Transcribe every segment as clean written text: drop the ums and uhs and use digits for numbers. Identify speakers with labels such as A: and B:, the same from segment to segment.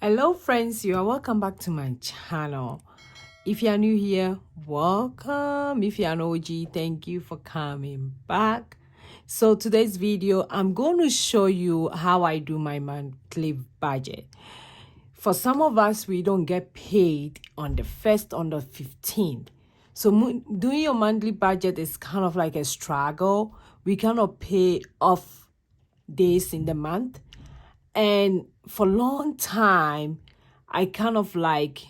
A: Hello friends, you are welcome back to my channel. If you are new here, welcome. If you are an OG, thank you for coming back. So today's video, I'm going to show you how I do my monthly budget. For some of us, we don't get paid on the 1st, on the 15th. So doing your monthly budget is kind of like a struggle. We cannot pay off days in the month. And for a long time, I kind of like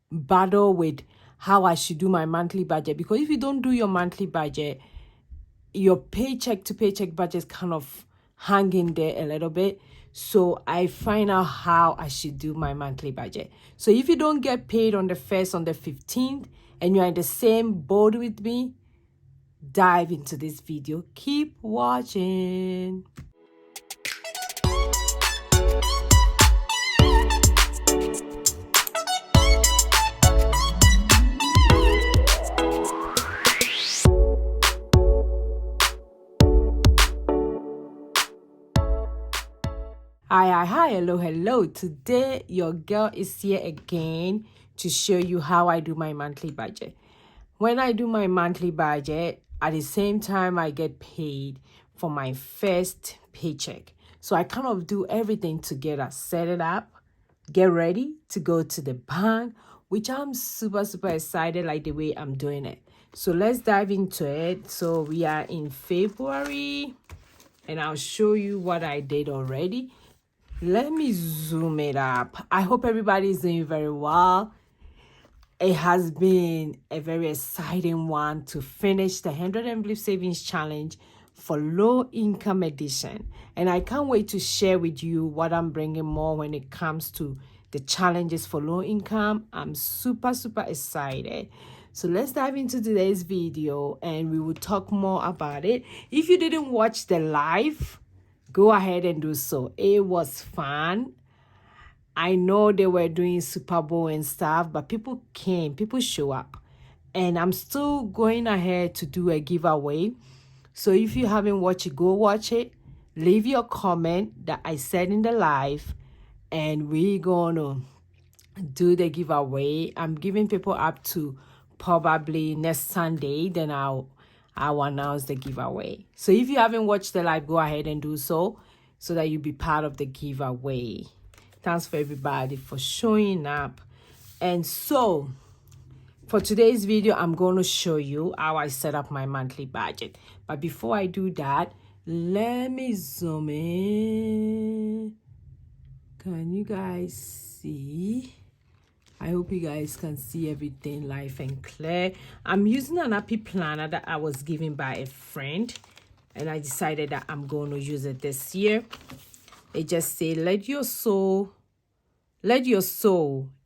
A: battle with how I should do my monthly budget. Because if you don't do your monthly budget, your paycheck to paycheck budget kind of hanging there a little bit. So I find out how I should do my monthly budget. So if you don't get paid on the 1st, on the 15th, and you're in the same boat with me, dive into this video. Keep watching. Hi, hello. Today, your girl is here again to show you how I do my monthly budget. When I do my monthly budget, at the same time, I get paid for my first paycheck. So I kind of do everything together, set it up, get ready to go to the bank, which I'm super excited like the way I'm doing it. So let's dive into it. So we are in February, and I'll show you what I did already. Let me zoom it up. I hope everybody's doing very well. It has been a very exciting one to finish the 100 Envelope Savings Challenge for Low Income Edition. And I can't wait to share with you what I'm bringing more when it comes to the challenges for low income. I'm super excited. So let's dive into today's video and we will talk more about it. If you didn't watch the live, go ahead and do so. It was fun. I know they were doing Super Bowl and stuff, but people came, people show up. And I'm still going ahead to do a giveaway. So if you haven't watched it, go watch it. Leave your comment that I said in the live, and we're gonna do the giveaway. I'm giving people up to probably next Sunday, then I'll announce the giveaway. So if you haven't watched the live, go ahead and do so that you'll be part of the giveaway. Thanks for everybody for showing up. And so for today's video, I'm going to show you how I set up my monthly budget. But before I do that, let me zoom in. Can you guys see? I hope you guys can see everything live and clear. I'm using an happy planner that I was given by a friend, and I decided that I'm going to use it this year. It just says, let your soul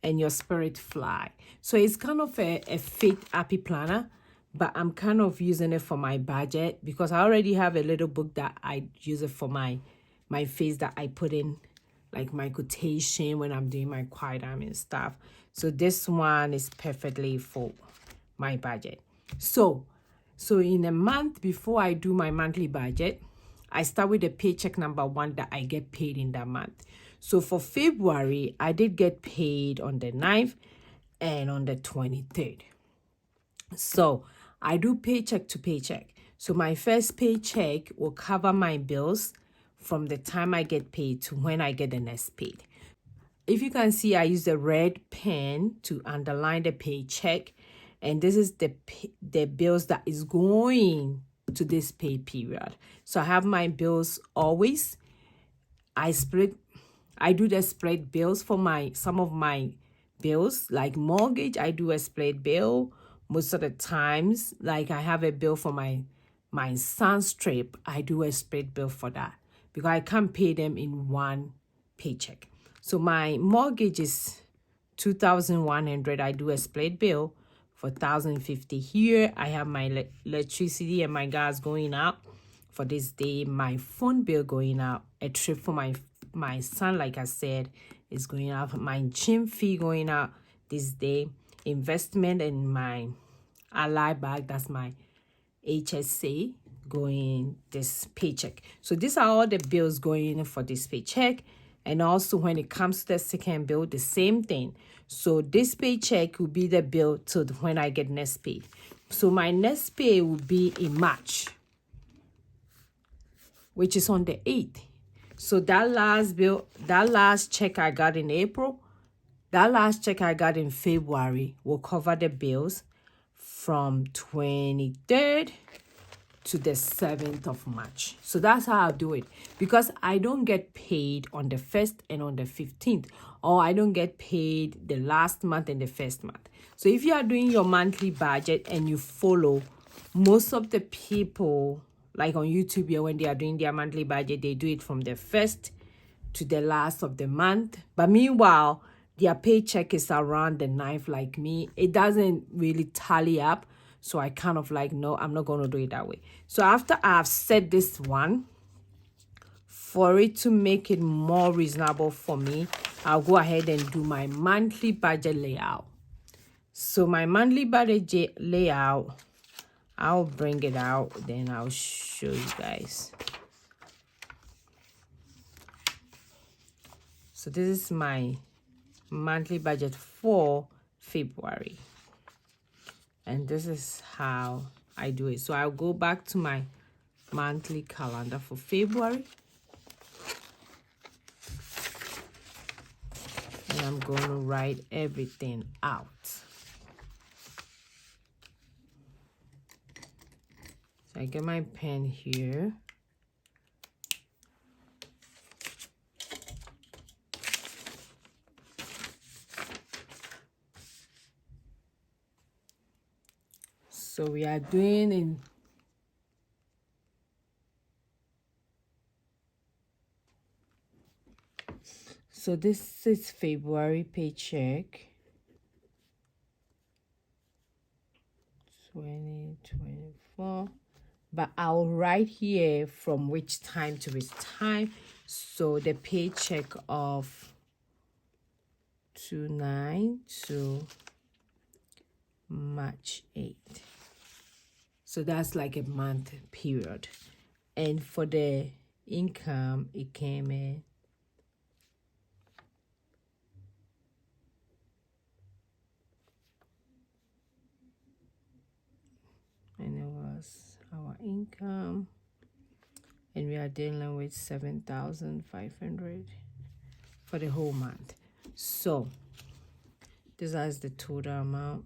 A: and your spirit fly. So it's kind of a fake happy planner, but I'm kind of using it for my budget because I already have a little book that I use it for my face that I put in like my quotation when I'm doing my quiet time and stuff. So this one is perfectly for my budget. So in a month before I do my monthly budget, I start with the paycheck number 1 that I get paid in that month. So for February, I did get paid on the 9th and on the 23rd. So I do paycheck to paycheck. So my first paycheck will cover my bills from the time I get paid to when I get the next paid. If you can see, I use the red pen to underline the paycheck. And this is the bills that is going to this pay period. So I have my bills always. I do the split bills for some of my bills, like mortgage. I do a split bill most of the times. Like I have a bill for my son's trip. I do a split bill for that because I can't pay them in one paycheck. So my mortgage is $2,100. I do a split bill for $1,050 here. I have my electricity and my gas going up for this day. My phone bill going up. A trip for my son, like I said, is going up. My gym fee going up this day. Investment in my ally bag, that's my HSA, going this paycheck. So these are all the bills going in for this paycheck. And also when it comes to the second bill, the same thing. So this paycheck will be the bill till when I get next pay. So my next pay will be in March, which is on the 8th. So that last bill, that last check I got in April, that last check I got in February will cover the bills from 23rd to the 7th of March. So that's how I'll do it, because I don't get paid on the 1st and on the 15th, or I don't get paid the last month and the first month. So if you are doing your monthly budget and you follow, most of the people, like on YouTube here, when they are doing their monthly budget, they do it from the 1st to the last of the month. But meanwhile, their paycheck is around the 9th, like me. It doesn't really tally up. So I kind of like, no, I'm not going to do it that way. So after I've set this one, for it to make it more reasonable for me, I'll go ahead and do my monthly budget layout. So my monthly budget layout, I'll bring it out, then I'll show you guys. So this is my monthly budget for February. And this is how I do it. So I'll go back to my monthly calendar for February. And I'm going to write everything out. So I get my pen here. So we are doing in so this is February paycheck 2024, but I'll write here from which time to which time. So the paycheck of 29 to March 8th. So that's like a month period. And for the income, it came in and it was our income, and we are dealing with 7,500 for the whole month. So this is the total amount.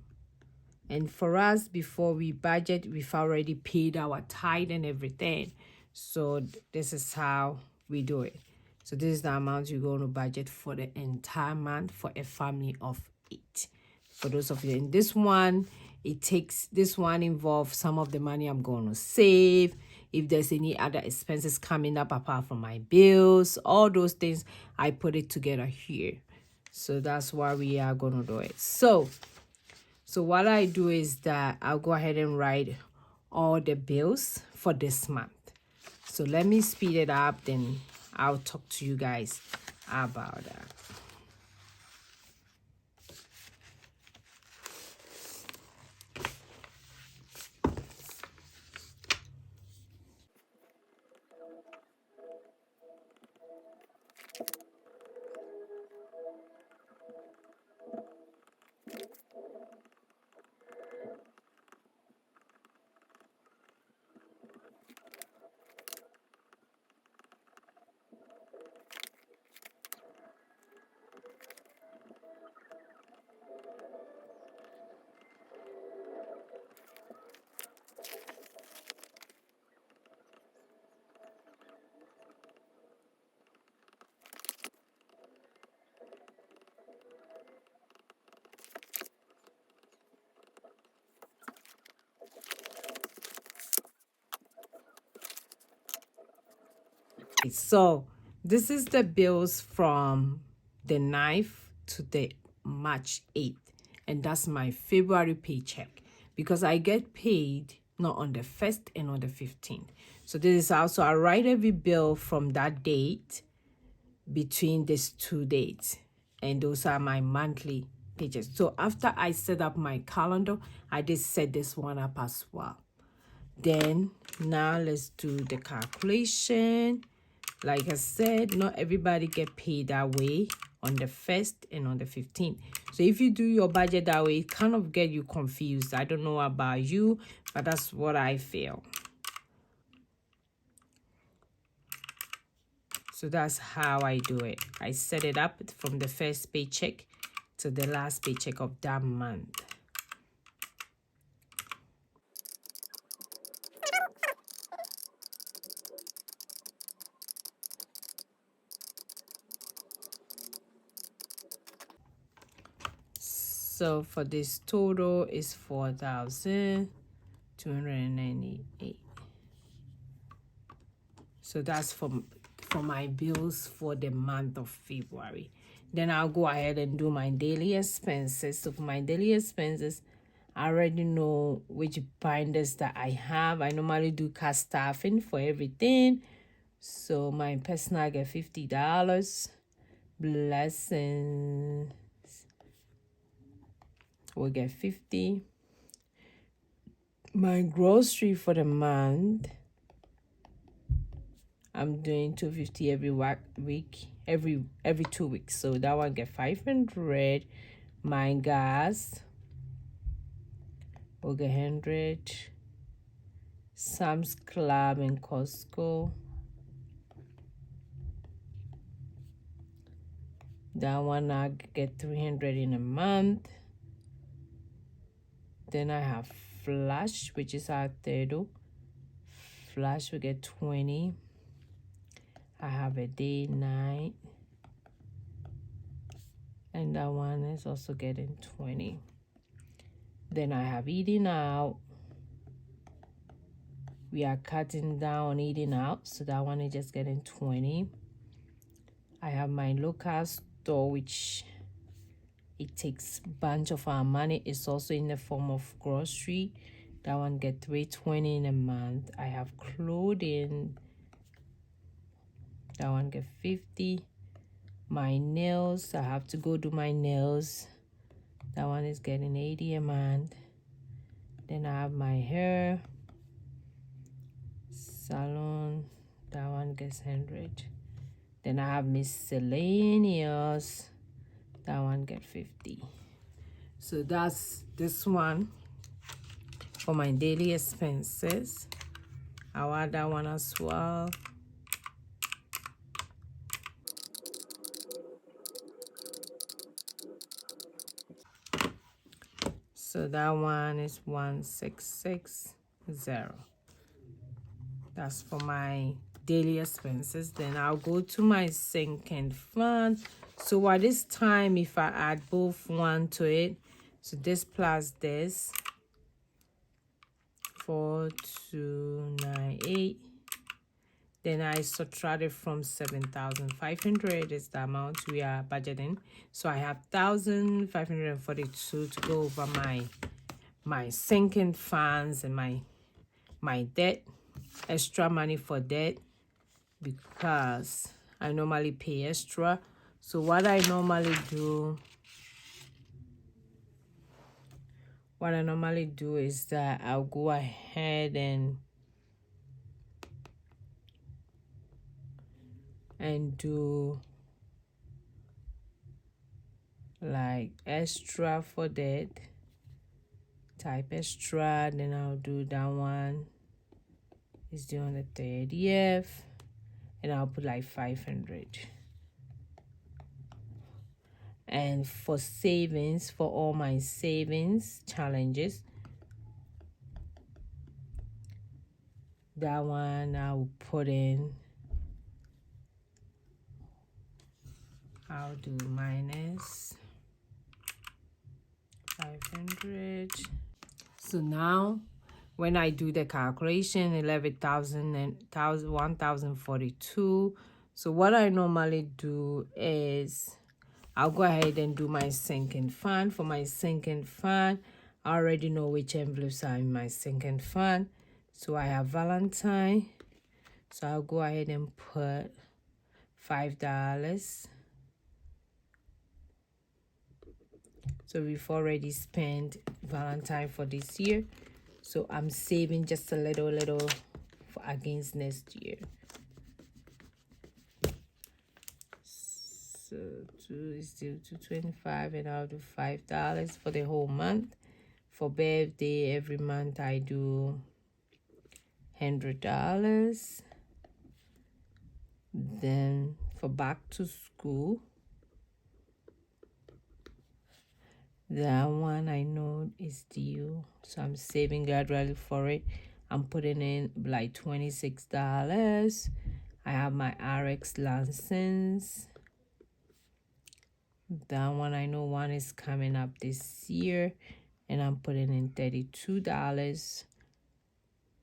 A: And for us, before we budget, we've already paid our tithe and everything. So this is how we do it. So this is the amount you're going to budget for the entire month for a family of 8. For those of you in this one, this one involves some of the money I'm going to save. If there's any other expenses coming up apart from my bills, all those things, I put it together here. So that's why we are going to do it. So what I do is that I'll go ahead and write all the bills for this month. So let me speed it up, then I'll talk to you guys about that. So this is the bills from the 9th to the March 8th. And that's my February paycheck, because I get paid not on the 1st and on the 15th. So this is also, I write every bill from that date between these 2 dates. And those are my monthly paychecks. So after I set up my calendar, I did set this one up as well. Then now let's do the calculation. Like I said, not everybody get paid that way on the 1st and on the 15th. So if you do your budget that way, it kind of get you confused. I don't know about you, but that's what I feel. So that's how I do it. I set it up from the first paycheck to the last paycheck of that month. So for this total is 4,298. So that's for my bills for the month of February. Then I'll go ahead and do my daily expenses. So for my daily expenses, I already know which binders that I have. I normally do cash staffing for everything. So my personal get $50. Blessings will get 50. My grocery for the month, I'm doing $250 every week, every 2 weeks. So that one get 500. My gas will get 100. Sam's Club and Costco, that one I get 300 in a month. Then I have Flash, which is our third. Flash will get 20. I have a day, night, and that one is also getting 20. Then I have eating out. We are cutting down on eating out, so that one is just getting 20. I have my local store, which it takes a bunch of our money. It's also in the form of grocery. That one get $320 in a month. I have clothing. That one get 50. My nails, I have to go do my nails. That one is getting 80 a month. Then I have my hair salon. That one gets 100. Then I have miscellaneous. That one get 50. So that's this one for my daily expenses. I'll add that one as well. So that one is 1660. That's for my daily expenses. Then I'll go to my sinking fund. So at this time, if I add both one to it, so this plus this, 4298. Then I subtract it from 7,500 is the amount we are budgeting. So I have 1,542 to go over my sinking funds and my debt, extra money for debt, because I normally pay extra. So what I normally do is that I'll go ahead and do like extra for that, type extra, then I'll do that one is due on the 30th, and I'll put like 500. And for savings, for all my savings challenges, that one I'll put in, I'll do minus 500. So now when I do the calculation, 11,000 and 1,042. So what I normally do is I'll go ahead and do my sinking fund. For my sinking fund, I already know which envelopes are in my sinking fund. So I have Valentine. So I'll go ahead and put $5. So we've already spent Valentine for this year. So I'm saving just a little for against next year. is due to 25, and I'll do $5 for the whole month. For birthday, every month I do $100. Then for back to school, that one I know is due, so I'm saving gradually for it. I'm putting in like $26. I have my RX license. That one I know one is coming up this year, and I'm putting in $32.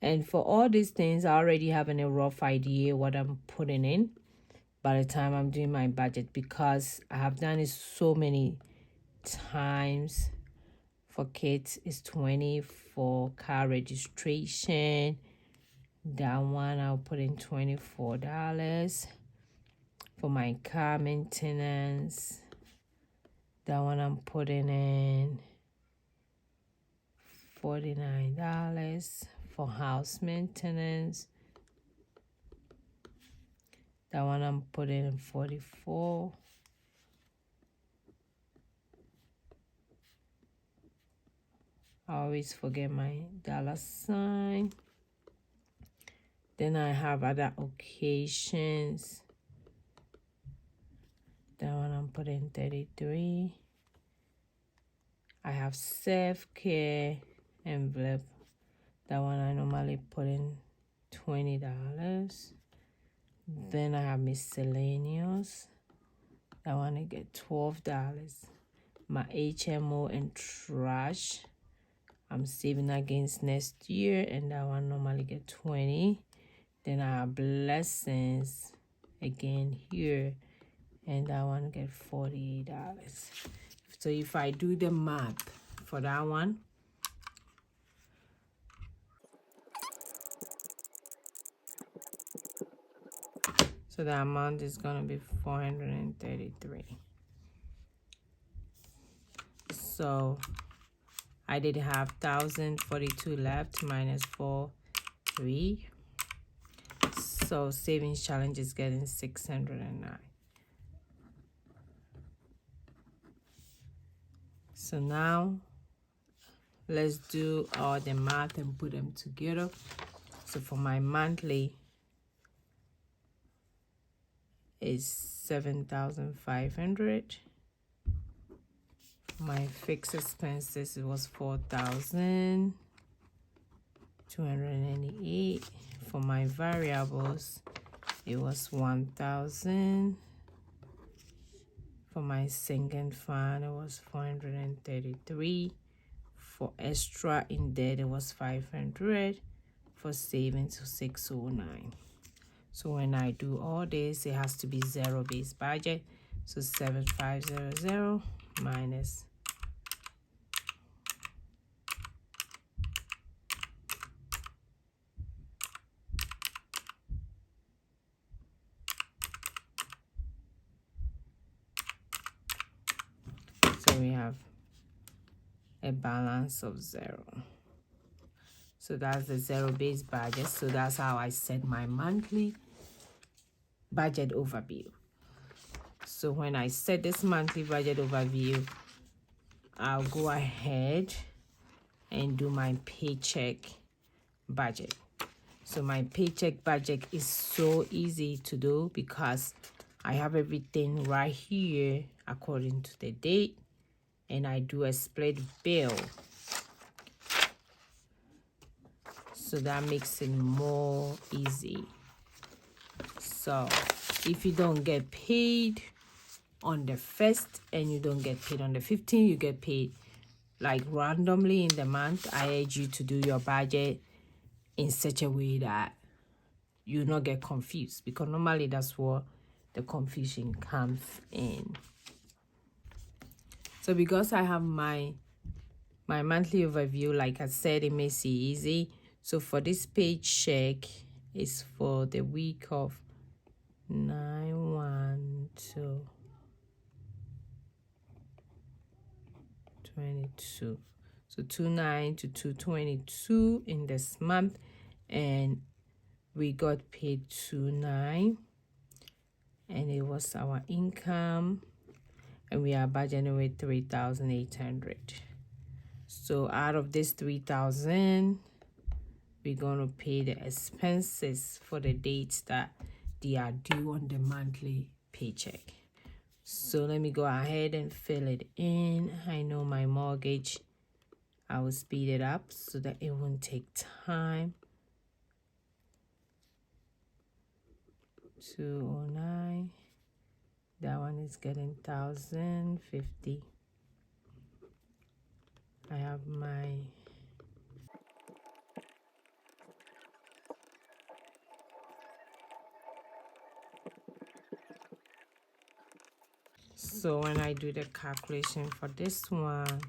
A: And for all these things, I already have a rough idea what I'm putting in by the time I'm doing my budget, because I have done it so many times. For kids, it's $20. For car registration, that one I'll put in $24. For my car maintenance, that one I'm putting in $49. For house maintenance, that one I'm putting in $44. I always forget my dollar sign. Then I have other occasions. That one I'm putting $33. I have self-care envelope. That one I normally put in $20. Then I have miscellaneous. That one I get $12. My HMO and trash, I'm saving against next year, and that one normally get $20. Then I have blessings again here, and that one get $48. So if I do the math for that one, so the amount is gonna be $433. So I did have 1,042 left minus 4.3. So savings challenge is getting 609. So now let's do all the math and put them together. So for my monthly is 7,500. My fixed expenses, it was 4,298. For my variables, it was 1,000. For my sinking fund, it was 433. For extra in debt, it was 500. For savings, 609. So when I do all this, it has to be zero-based budget. So 7,500 minus so we have a balance of 0. So that's the zero-based budget. So that's how I set my monthly budget overview. So when I set this monthly budget overview, I'll go ahead and do my paycheck budget. So my paycheck budget is so easy to do because I have everything right here according to the date, and I do a split bill. So that makes it more easy. So if you don't get paid on the 1st and you don't get paid on the 15th, you get paid like randomly in the month, I urge you to do your budget in such a way that you not get confused, because normally that's where the confusion comes in. So because I have my monthly overview, like I said, it makes it easy. So for this paycheck, is for the week of 9/1/22. So 2/9 to 2/22 in this month, and we got paid 2/9, and it was our income. and we are budgeting with 3,800. So out of this 3,000, we're gonna pay the expenses for the dates that they are due on the monthly paycheck. So let me go ahead and fill it in. I know my mortgage, I will speed it up so that it won't take time. 209. That one is getting 1,050. I have my so when I do the calculation for this one,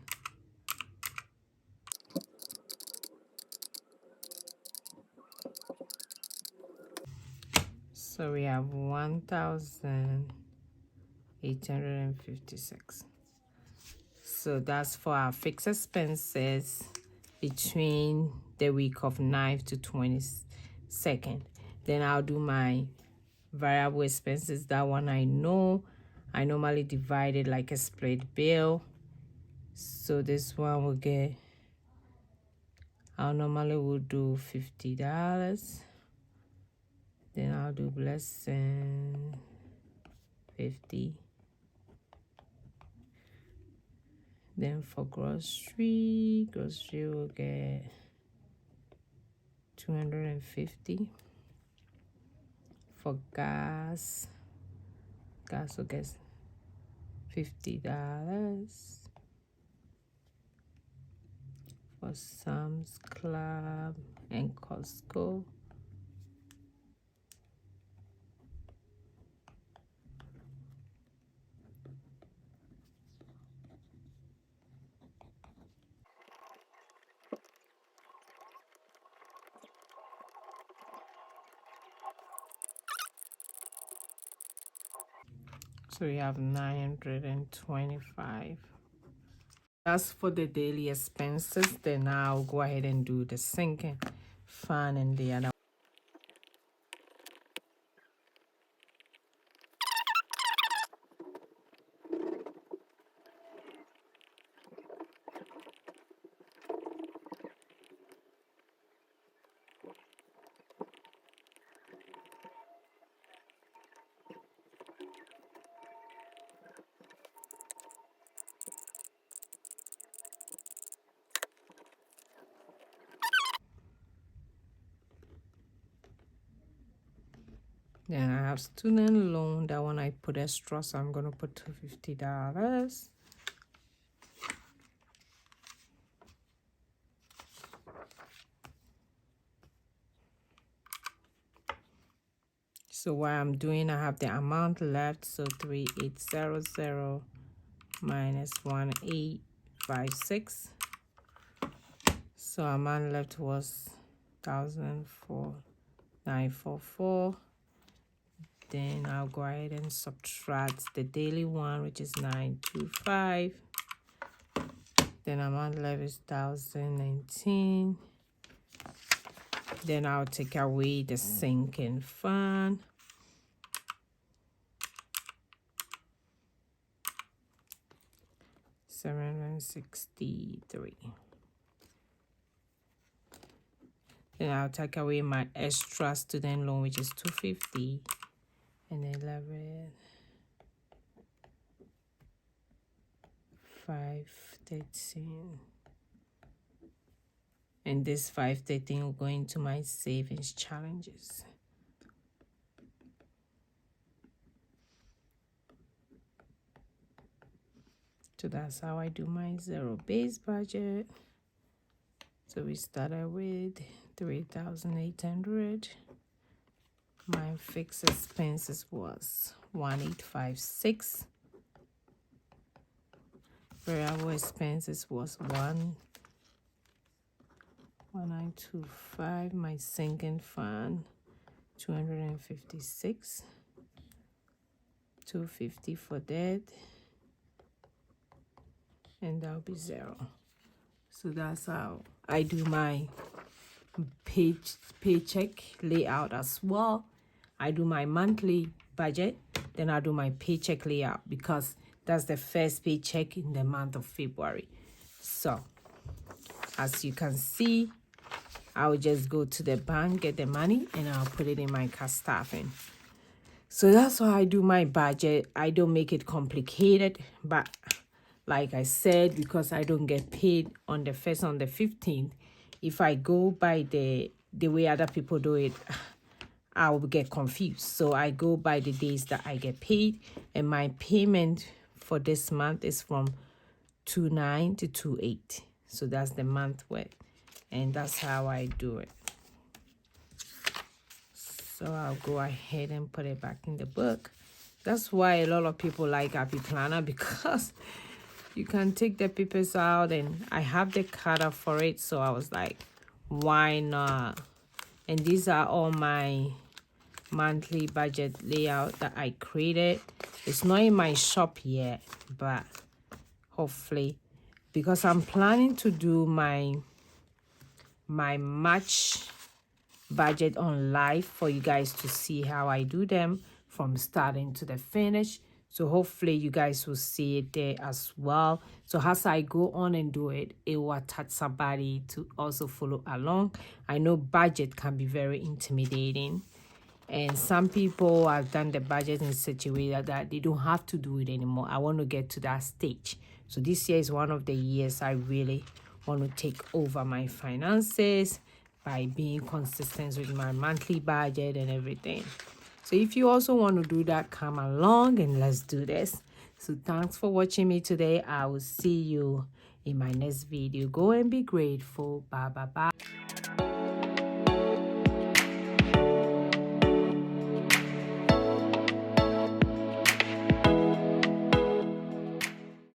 A: so we have 1,856. So that's for our fixed expenses between the week of 9th to 22nd. Then I'll do my variable expenses. That one I know. I normally divide it like a split bill. So this one will get, I normally would do $50. Then I'll do blessing 50. Then for grocery will get 250. For gas will get $50. For Sam's Club and Costco, so we have 925. That's for the daily expenses. Then I'll go ahead and do the sinking fund and the other. Then I have student loan. That one I put extra, so I'm gonna put $250. So what I'm doing, I have the amount left, so 3,800 minus 1,856. So amount left was 1,944. Then I'll go ahead and subtract the daily one, which is 925. Then amount left is 1,019. Then I'll take away the sinking fund. $763. Then I'll take away my extra student loan, which is $250. And 513. And this 513 will go into my savings challenges. So that's how I do my zero-based budget. So we started with 3,800. My fixed expenses was 1,856. Variable expenses was 1,925. My sinking fund 256. 250 for that. And that'll be zero. So that's how I do my paycheck layout as well. I do my monthly budget, then I do my paycheck layout, because That's the first paycheck in the month of February. So as you can see, I'll just go to the bank, get the money, and I'll put it in my cash staffing. So that's how I do my budget. I don't make it complicated, but like I said, because I don't get paid on the 1st, on the 15th, if I go by the way other people do it, I will get confused. So I go by the days that I get paid, and my payment for this month is from 2/9 to 2/8. So that's the month worth, and that's how I do it. So I'll go ahead and put it back in the book. That's why a lot of people like Happy Planner, because you can take the papers out, and I have the cutter for it. So I was like, why not? And these are all my monthly budget layout that I created. It's not in my shop yet, but hopefully, because I'm planning to do my March budget on live for you guys to see how I do them from starting to the finish. So hopefully you guys will see it there as well. So as I go on and do it, it will attach somebody to also follow along. I know budget can be very intimidating, and some people have done the budget in such a way that they don't have to do it anymore. I want to get to that stage. So this year is one of the years I really want to take over my finances by being consistent with my monthly budget and everything. So if you also want to do that, come along and let's do this. So thanks for watching me today. I will see you in my next video. Go and be grateful. Bye, bye, bye.